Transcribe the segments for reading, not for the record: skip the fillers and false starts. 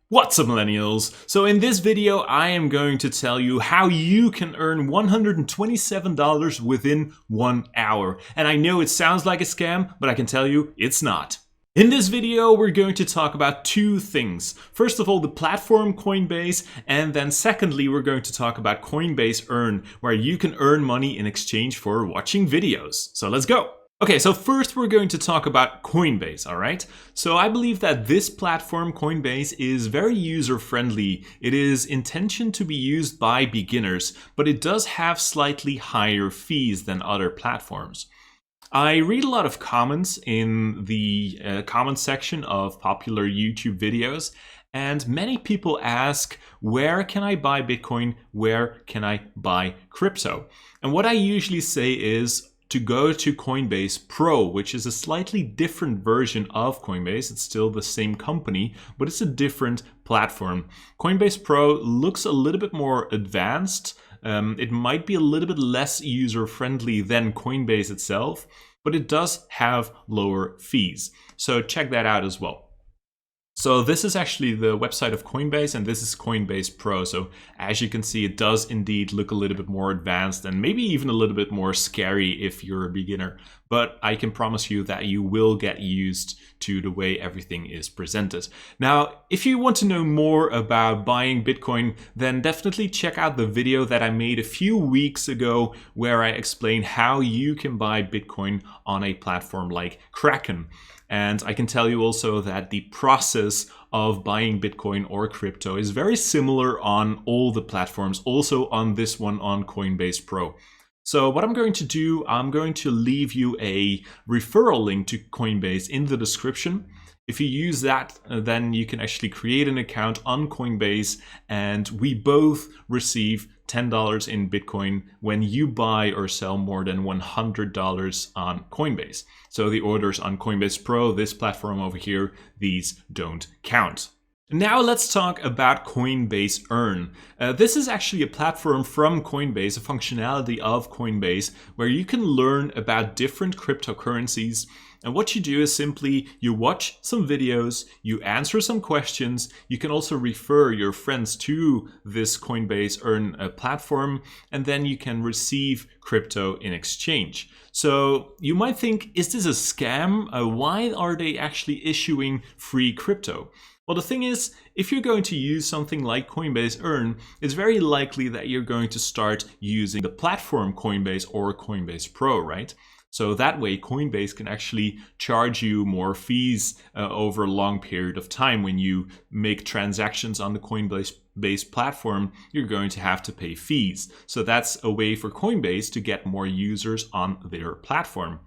What's up, millennials? So in this video I am going to tell you how you can earn $127 within 1 hour. And I know it sounds like a scam, but I can tell you it's not. In this video we're going to talk about two things. First of all, the platform Coinbase, and then secondly we're going to talk about Coinbase Earn, where you can earn money in exchange for watching videos. So let's go! Okay, so first we're going to talk about Coinbase, all right? So I believe that this platform, Coinbase, is very user-friendly. It is intentioned to be used by beginners, but it does have slightly higher fees than other platforms. I read a lot of comments in the comment section of popular YouTube videos, and many people ask, where can I buy Bitcoin? Where can I buy crypto? And what I usually say is, to go to Coinbase Pro, which is a slightly different version of Coinbase. It's still the same company, but it's a different platform. Coinbase Pro looks a little bit more advanced. It might be a little bit less user-friendly than Coinbase itself, but it does have lower fees. So check that out as well. So this is actually the website of Coinbase, and this is Coinbase Pro. So as you can see, it does indeed look a little bit more advanced and maybe even a little bit more scary if you're a beginner. But I can promise you that you will get used to the way everything is presented. Now, if you want to know more about buying Bitcoin, then definitely check out the video that I made a few weeks ago where I explain how you can buy Bitcoin on a platform like Kraken. And I can tell you also that the process of buying Bitcoin or crypto is very similar on all the platforms, also on this one on Coinbase Pro. So what I'm going to do, I'm going to leave you a referral link to Coinbase in the description. If you use that, then you can actually create an account on Coinbase, and we both receive $10 in Bitcoin when you buy or sell more than $100 on Coinbase. So the orders on Coinbase Pro, this platform over here, these don't count. Now let's talk about Coinbase Earn. This is actually a platform from Coinbase, a functionality of Coinbase, where you can learn about different cryptocurrencies. And what you do is simply you watch some videos, you answer some questions. You can also refer your friends to this Coinbase Earn platform, and then you can receive crypto in exchange. So you might think, is this a scam? Why are they actually issuing free crypto? Well, the thing is, if you're going to use something like Coinbase Earn, it's very likely that you're going to start using the platform Coinbase or Coinbase Pro, right? So that way Coinbase can actually charge you more fees over a long period of time. When you make transactions on the Coinbase platform, you're going to have to pay fees. So that's a way for Coinbase to get more users on their platform.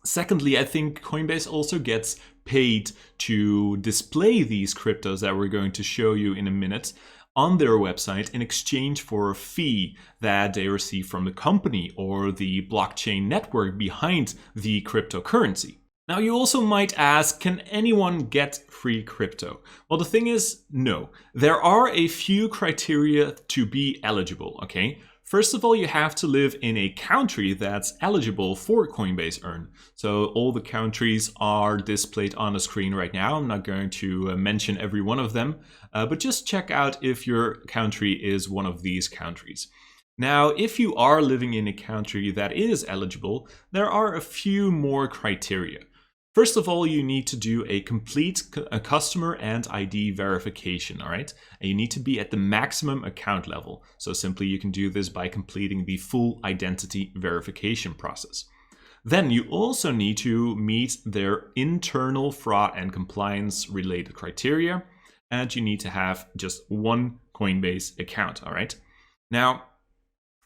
Secondly, I think Coinbase also gets paid to display these cryptos that we're going to show you in a minute on their website in exchange for a fee that they receive from the company or the blockchain network behind the cryptocurrency. Now, you also might ask, can anyone get free crypto? Well, the thing is, no. There are a few criteria to be eligible, okay? First of all, you have to live in a country that's eligible for Coinbase Earn. So all the countries are displayed on the screen right now. I'm not going to mention every one of them, but just check out if your country is one of these countries. Now, if you are living in a country that is eligible, there are a few more criteria. First of all, you need to do a complete customer and ID verification, all right? And you need to be at the maximum account level. So simply you can do this by completing the full identity verification process. Then you also need to meet their internal fraud and compliance related criteria, and you need to have just one Coinbase account, all right? Now,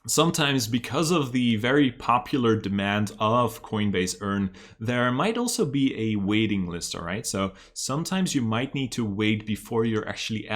sometimes, because of the very popular demand of Coinbase Earn, there might also be a waiting list, all right? So sometimes you might need to wait before you're actually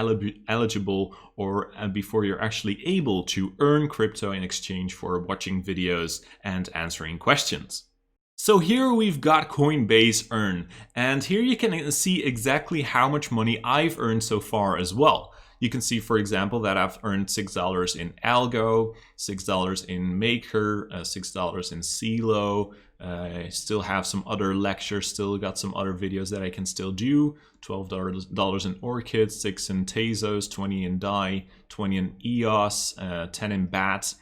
eligible or before you're actually able to earn crypto in exchange for watching videos and answering questions. So here we've got Coinbase Earn, and here you can see exactly how much money I've earned so far as well. you can see, for example, that I've earned $6 in Algo, $6 in Maker, $6 in CeeLo. I still have some other lectures, still got some other videos that I can still do. $12 in Orchid, 6 in Tezos, 20 in DAI, 20 in EOS, 10 in BAT.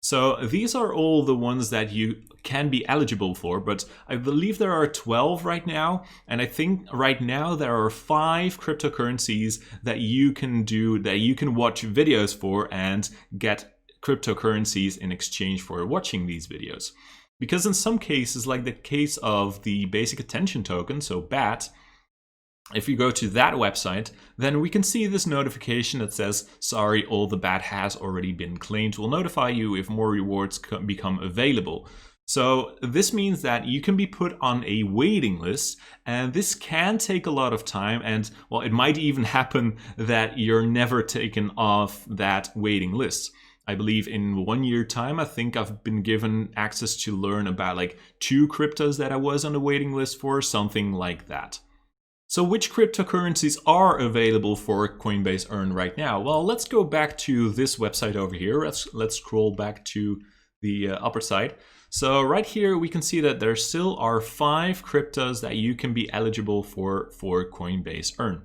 So these are all the ones that you can be eligible for, but I believe there are 12 right now, and I think right now there are 5 cryptocurrencies that you can do, that you can watch videos for and get cryptocurrencies in exchange for watching these videos. Because in some cases, like the case of the basic attention token, so BAT, if you go to that website, then we can see this notification that says, sorry, all the BAT has already been claimed. We'll notify you if more rewards become available. So this means that you can be put on a waiting list, and this can take a lot of time, and well, it might even happen that you're never taken off that waiting list. I believe in 1 year time, I think I've been given access to learn about like 2 cryptos that I was on the waiting list for, something like that. So which cryptocurrencies are available for Coinbase Earn right now? Well, let's go back to this website over here. Let's scroll back to the upper side. So right here, we can see that there still are 5 cryptos that you can be eligible for Coinbase Earn.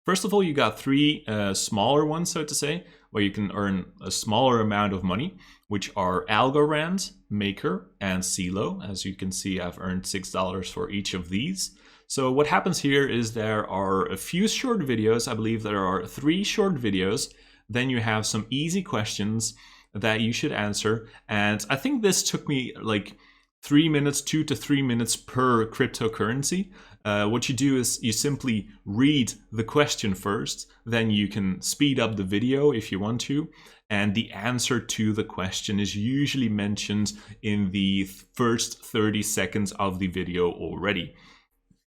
First of all, you got 3 smaller ones, so to say, where you can earn a smaller amount of money, which are Algorand, Maker, and CeeLo. As you can see, I've earned $6 for each of these. So what happens here is there are a few short videos. I believe there are 3 short videos. Then you have some easy questions that you should answer. And I think this took me like 3 minutes, 2 to 3 minutes per cryptocurrency. What you do is you simply read the question first, then you can speed up the video if you want to, and the answer to the question is usually mentioned in the first 30 seconds of the video already.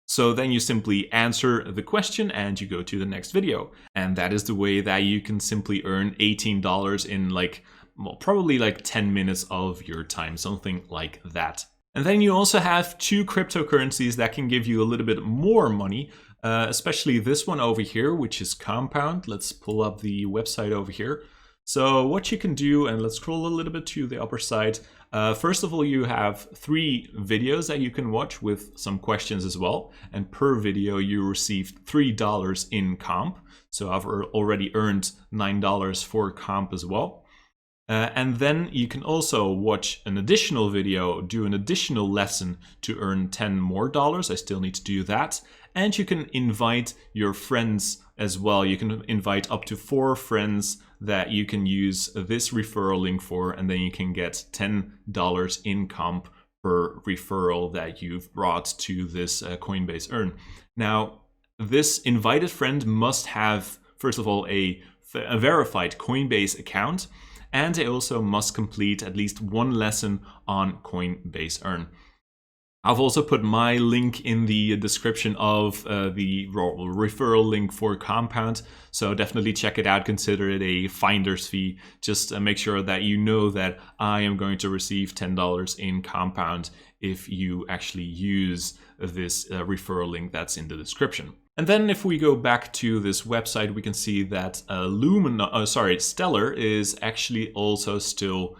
So then you simply answer the question and you go to the next video. And that is the way that you can simply earn $18 in like, well, probably like 10 minutes of your time, something like that. And then you also have 2 cryptocurrencies that can give you a little bit more money, especially this one over here, which is Compound. Let's pull up the website over here. So what you can do, and let's scroll a little bit to the upper side. First of all, you have 3 videos that you can watch with some questions as well. And per video, you receive $3 in comp. So I've already earned $9 for comp as well. And then you can also watch an additional video, do an additional lesson to earn $10 more. I still need to do that. And you can invite your friends as well. You can invite up to 4 friends that you can use this referral link for, and then you can get $10 in comp per referral that you've brought to this Coinbase Earn. Now, this invited friend must have, first of all, a verified Coinbase account, and they also must complete at least 1 lesson on Coinbase Earn. I've also put my link in the description of the referral link for Compound, so definitely check it out. Consider it a finder's fee. Just make sure that you know that I am going to receive $10 in Compound if you actually use this referral link that's in the description. And then if we go back to this website, we can see that Stellar is actually also still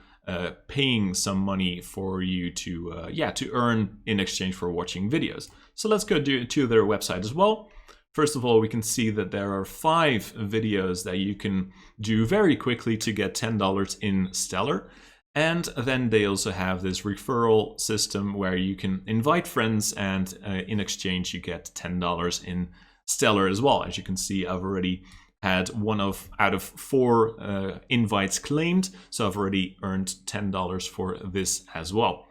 paying some money for you to earn in exchange for watching videos. So let's go to their website as well. First of all, we can see that there are 5 videos that you can do very quickly to get $10 in Stellar. And then they also have this referral system where you can invite friends, and in exchange you get $10 in Stellar as well. As you can see, I've already had 1 out of 4 invites claimed, so I've already earned $10 for this as well.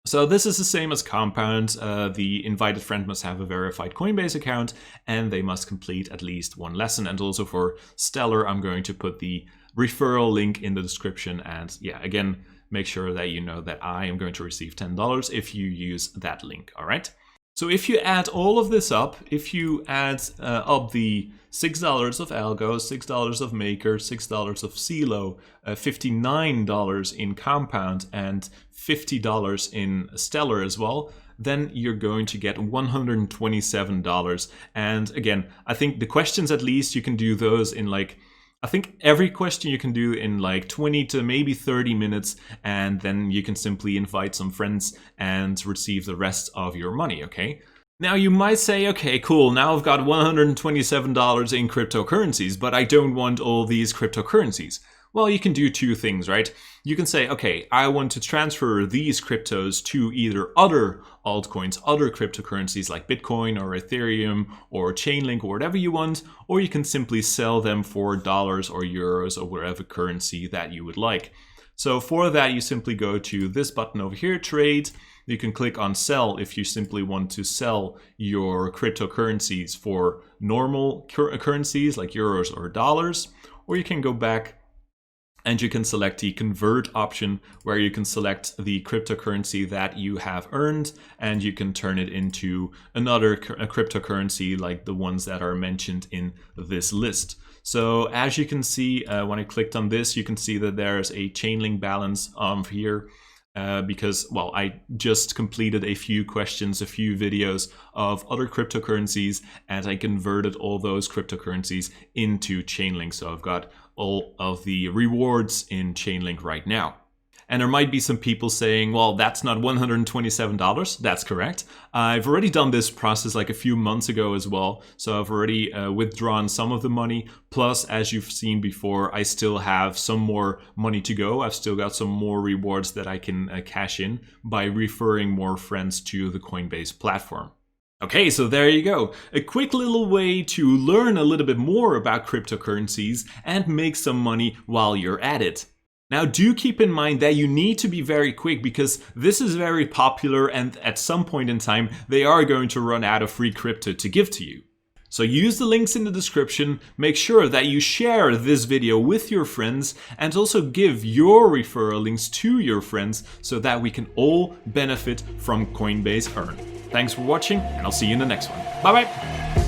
So this is the same as Compound. The invited friend must have a verified Coinbase account, and they must complete at least 1 lesson. And also for Stellar, I'm going to put the referral link in the description. And yeah, again, make sure that you know that I am going to receive $10 if you use that link, all right? So if you add all of this up, if you add up the $6 of Algo, $6 of Maker, $6 of CeeLo, $59 in Compound, and $50 in Stellar as well, then you're going to get $127. And again, I think the questions, at least you can do those in like, I think every question you can do in like 20 to maybe 30 minutes, and then you can simply invite some friends and receive the rest of your money, okay? Now you might say, okay, cool, now I've got $127 in cryptocurrencies, but I don't want all these cryptocurrencies. Well, you can do two things, right? You can say, okay, I want to transfer these cryptos to either other altcoins, other cryptocurrencies like Bitcoin or Ethereum or Chainlink or whatever you want, or you can simply sell them for dollars or euros or whatever currency that you would like. So for that, you simply go to this button over here, trade. You can click on sell if you simply want to sell your cryptocurrencies for normal currencies like euros or dollars, or you can go back and you can select the convert option, where you can select the cryptocurrency that you have earned and you can turn it into another cryptocurrency like the ones that are mentioned in this list. So as you can see, when I clicked on this, you can see that there's a Chainlink balance here. Because, well, I just completed a few questions, a few videos of other cryptocurrencies, and I converted all those cryptocurrencies into Chainlink. So I've got all of the rewards in Chainlink right now. And there might be some people saying, well, that's not $127. That's correct. I've already done this process like a few months ago as well. So I've already withdrawn some of the money. Plus, as you've seen before, I still have some more money to go. I've still got some more rewards that I can cash in by referring more friends to the Coinbase platform. Okay, so there you go. A quick little way to learn a little bit more about cryptocurrencies and make some money while you're at it. Now, do keep in mind that you need to be very quick, because this is very popular and at some point in time, they are going to run out of free crypto to give to you. So use the links in the description, make sure that you share this video with your friends, and also give your referral links to your friends so that we can all benefit from Coinbase Earn. Thanks for watching, and I'll see you in the next one. Bye bye!